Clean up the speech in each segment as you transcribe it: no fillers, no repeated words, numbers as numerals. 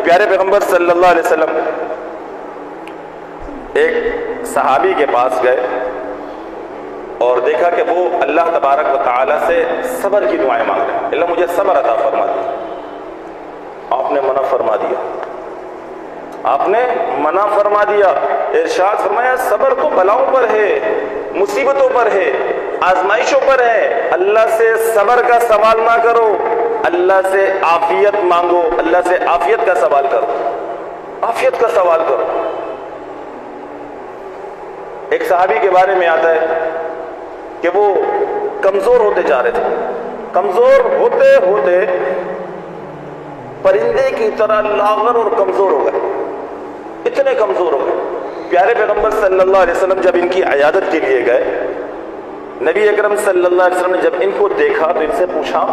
پیارے پیغمبر صلی اللہ علیہ وسلم ایک صحابی کے پاس گئے اور دیکھا کہ وہ اللہ تبارک و تعالیٰ سے صبر کی دعائیں مانگ رہے ہیں، اللہ مجھے صبر عطا فرما دیا۔ آپ نے منع فرما دیا، آپ نے منع فرما دیا، ارشاد فرمایا صبر تو بلاؤں پر ہے، مصیبتوں پر ہے، آزمائشوں پر ہے، اللہ سے صبر کا سوال نہ کرو، اللہ سے عافیت مانگو، اللہ سے عافیت کا سوال کرو، عافیت کا سوال کرو۔ ایک صحابی کے بارے میں آتا ہے کہ وہ کمزور ہوتے جا رہے تھے، کمزور ہوتے ہوتے پرندے کی طرح لاغر اور کمزور ہو گئے، اتنے کمزور ہو گئے۔ پیارے پیغمبر صلی اللہ علیہ وسلم جب ان کی عیادت کے لیے گئے، نبی اکرم صلی اللہ علیہ وسلم نے جب ان کو دیکھا تو ان سے پوچھا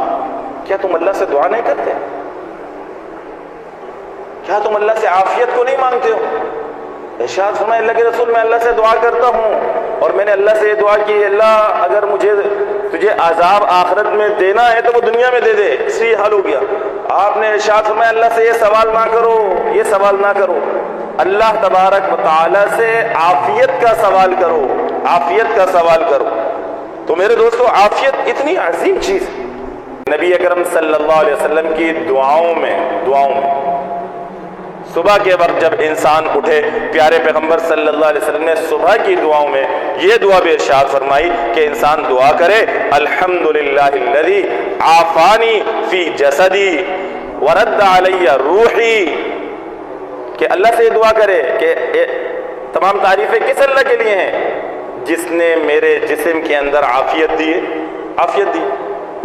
کیا تم اللہ سے دعا نہیں کرتے؟ کیا تم اللہ سے عافیت کو نہیں مانگتے ہو؟ ارشاد فرمایا اللہ کے رسول میں اللہ سے دعا کرتا ہوں اور میں نے اللہ سے یہ دعا کی اللہ اگر تجھے عذاب آخرت میں دینا ہے تو وہ دنیا میں دے دے، اس لیے حل ہو گیا۔ آپ نے ارشاد فرمایا اللہ سے یہ سوال نہ کرو، یہ سوال نہ کرو، اللہ تبارک و تعالی سے عافیت کا سوال کرو، عافیت کا سوال کرو۔ تو میرے دوستو عافیت اتنی عظیم چیز ہے۔ نبی اکرم صلی اللہ علیہ وسلم کی دعاؤں میں صبح کے وقت جب انسان اٹھے، پیارے پیغمبر صلی اللہ علیہ وسلم نے صبح کی دعاؤں میں یہ دعا بھی ارشاد فرمائی کہ انسان دعا کرے الحمدللہ الذی عافانی فی جسدی ورد علی روحی، کہ اللہ سے یہ دعا کرے کہ تمام تعریفیں کس اللہ کے لیے ہیں جس نے میرے جسم کے اندر عافیت دی، عافیت دی۔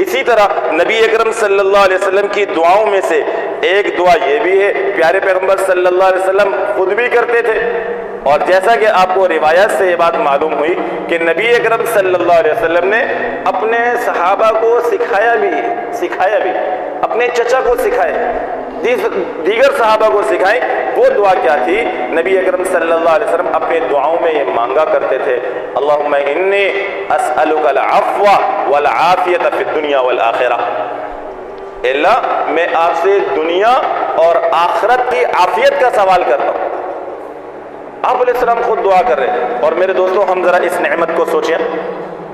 اسی طرح نبی اکرم صلی اللہ علیہ وسلم کی دعاؤں میں سے ایک دعا یہ بھی ہے، پیارے پیغمبر صلی اللہ علیہ وسلم خود بھی کرتے تھے، اور جیسا کہ آپ کو روایت سے یہ بات معلوم ہوئی کہ نبی اکرم صلی اللہ علیہ وسلم نے اپنے صحابہ کو سکھایا بھی، اپنے چچا کو سکھایا، دیگر صحابہ کو سکھائیں۔ وہ دعا کیا تھی؟ نبی اکرم صلی اللہ علیہ وسلم اپنے دعاؤں میں یہ مانگا کرتے تھے اللہم انی اسألک العفو والعافیت فی الدنیا والآخرہ، اللہ میں آپ سے دنیا اور آخرت کی عافیت کا سوال کرتا ہوں۔ آپ علیہ السلام خود دعا کر رہے ہیں، اور میرے دوستو ہم ذرا اس نعمت کو سوچیں،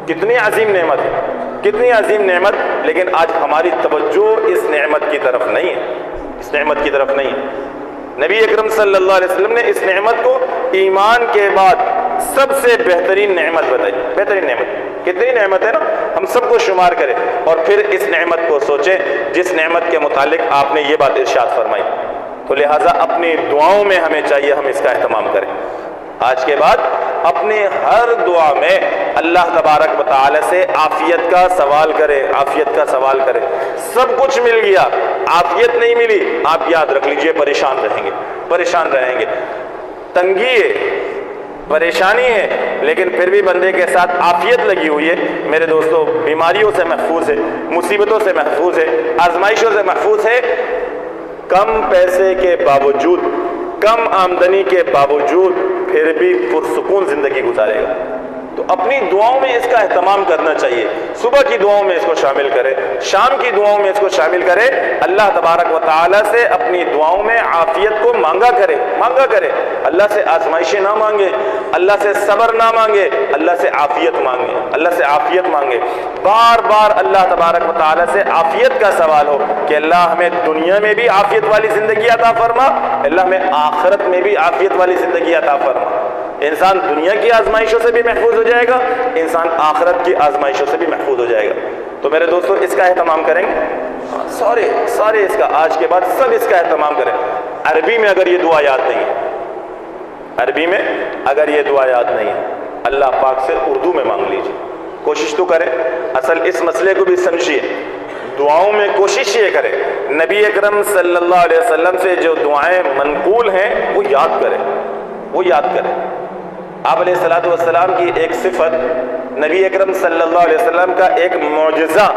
کتنی عظیم نعمت ہے، کتنی عظیم نعمت، لیکن آج ہماری توجہ اس نعمت کی طرف نہیں ہے، اس نعمت کی طرف نہیں ہے۔ نبی اکرم صلی اللہ علیہ وسلم نے اس نعمت کو ایمان کے بعد سب سے بہترین نعمت بتائی، بہترین نعمت، کتنی نعمت ہے نا، ہم سب کو شمار کریں اور پھر اس نعمت کو سوچیں جس نعمت کے متعلق آپ نے یہ بات ارشاد فرمائی۔ تو لہٰذا اپنی دعاؤں میں ہمیں چاہیے ہم اس کا اہتمام کریں۔ آج کے بعد اپنے ہر دعا میں اللہ تبارک و تعالی سے عافیت کا سوال کرے، عافیت کا سوال کرے۔ سب کچھ مل گیا، عافیت نہیں ملی، آپ یاد رکھ لیجئے پریشان رہیں گے، پریشان رہیں گے، تنگی ہے، پریشانی ہے، لیکن پھر بھی بندے کے ساتھ عافیت لگی ہوئی ہے، میرے دوستو بیماریوں سے محفوظ ہے، مصیبتوں سے محفوظ ہے، آزمائشوں سے محفوظ ہے، کم پیسے کے باوجود، کم آمدنی کے باوجود پھر بھی پرسکون زندگی گزارے گا۔ تو اپنی دعاؤں میں اس کا اہتمام کرنا چاہیے، صبح کی دعاؤں میں اس کو شامل کرے، شام کی دعاؤں میں اس کو شامل کرے، اللہ تبارک و تعالی سے اپنی دعاؤں میں عافیت کو مانگا کرے، مانگا کرے، اللہ سے آزمائشیں نہ مانگے، اللہ سے صبر نہ مانگے، اللہ سے عافیت مانگے، اللہ سے عافیت مانگے، بار بار اللہ تبارک و تعالی سے عافیت کا سوال ہو کہ اللہ ہمیں دنیا میں بھی عافیت والی زندگی عطا فرما، اللہ ہمیں آخرت میں بھی عافیت والی زندگی عطا فرما۔ انسان دنیا کی آزمائشوں سے بھی محفوظ ہو جائے گا، انسان آخرت کی آزمائشوں سے بھی محفوظ ہو جائے گا۔ تو میرے دوستو اس کا اہتمام کریں گے، سارے اس کا آج کے بعد سب اس کا اہتمام کریں۔ عربی میں اگر یہ دعا یاد نہیں ہے، عربی میں اگر یہ دعا یاد نہیں ہے، اللہ پاک سے اردو میں مانگ لیجیے، کوشش تو کریں، اصل اس مسئلے کو بھی سمجھیے، دعاؤں میں کوشش یہ کریں نبی اکرم صلی اللہ علیہ وسلم سے جو دعائیں منقول ہیں وہ یاد کریں، وہ یاد کریں۔ آپ علیہ الصلوۃ والسلام کی ایک صفت، نبی اکرم صلی اللہ علیہ وسلم کا ایک معجزہ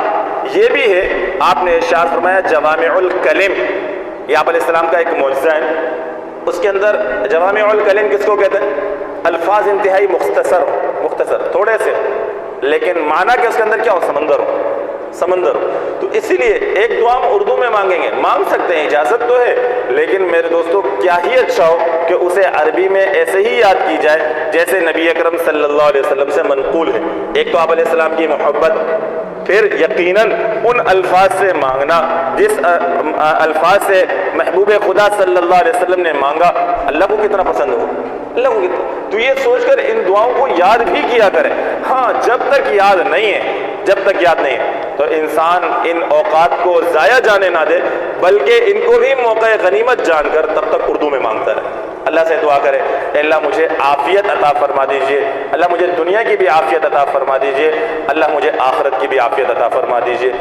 یہ بھی ہے، آپ نے ارشاد فرمایا جوامع الکلم، یہ آپ علیہ السلام کا ایک معجزہ ہے، اس کے اندر جوامع الکلم کس کو کہتے ہیں؟ الفاظ انتہائی مختصر تھوڑے سے، لیکن معنی کہ اس کے اندر کیا ہو، سمندر ہو، سمندر ہو. تو اسی لیے ایک دعا ہم اردو میں مانگیں گے, مانگ سکتے ہیں, اجازت تو ہے, لیکن میرے دوستو کیا ہی اچھا ہو کہ اسے عربی میں ایسے ہی یاد کی جائے جیسے نبی اکرم صلی اللہ علیہ وسلم سے منقول ہے. ایک تو آپ علیہ السلام کی محبت, پھر یقیناً ان الفاظ سے مانگنا جس الفاظ سے محبوب خدا صلی اللہ علیہ وسلم نے مانگا, اللہ کو کتنا پسند ہو, اللہ کو کتنا. تو یہ سوچ کر ان دعاؤں کو یاد بھی کیا کریں. ہاں جب تک یاد نہیں ہے تو انسان ان اوقات کو ضائع جانے نہ دے, بلکہ ان کو بھی موقع غنیمت جان کر تب تک اردو میں مانگتا رہے. اللہ سے دعا کرے کہ اللہ مجھے عافیت عطا فرما دیجئے, اللہ مجھے دنیا کی بھی عافیت عطا فرما دیجئے, اللہ مجھے آخرت کی بھی عافیت عطا فرما دیجئے.